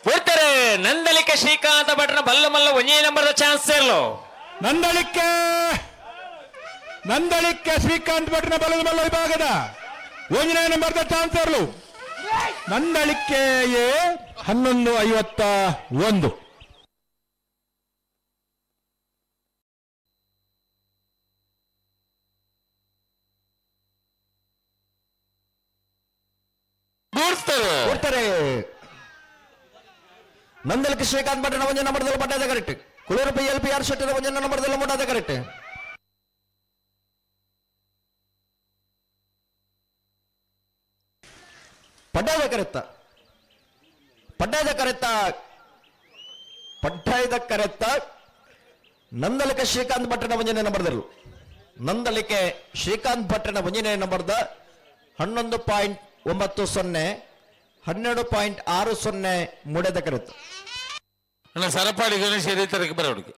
ಕೊಡ್ತಾರೆ ನಂದಲಿಕೆ ಶ್ರೀಕಾಂತ ಭಟ್ನ ಬಲ್ಲ ಮಲ್ಲ ಒಂದೇ ನಂಬರ್ದ ಚಾನ್ಸ್ ಸೇರ್ಲು ನಂದಳಿಕೆ ಶ್ರೀಕಾಂತ್ ಭಟ್ನ ಬಲ್ಲದ ಮಲ್ಲ ವಿಭಾಗದ 1ನೇ ನಂಬರ್ದ ಚಾನ್ಸ್ ಸೇರ್ಲು ನಂದಳಿಕೆಯೇ 11:51 ಕೊಡ್ತಾರೆ ನಂದಲಿಕೆ ಶ್ರೀಕಾಂತ್ ಭಟ್ನ 1ನೇ ನಂಬರ್ದಲ್ಲಿ ಪಡ್ಡದ ಕರೆಕ್ಟ್ ಕುಳೂರು PLPR ಶೆಟ್ಟರ 1ನೇ ನಂಬರ್ದಲ್ಲಿ ಮುಟ್ಟದ ಕರೆಕ್ಟ್ ಪಡ್ಡದ ಕರೆತ್ತ ನಂದಲಿಕೆ ಶ್ರೀಕಾಂತ್ ಭಟ್ನ 1ನೇ ನಂಬರ್ದಲ್ಲೂ ನಂದಲಿಕೆ ಶ್ರೀಕಾಂತ್ ಭಟ್ನ 1ನೇ ನಂಬರ್ದ 11.90 12.60 ಮೂಡದ ಕರೆತ್ತು ಸರಪಾಡಿ ಗಣೇಶ ಬರೋಡಿಗೆ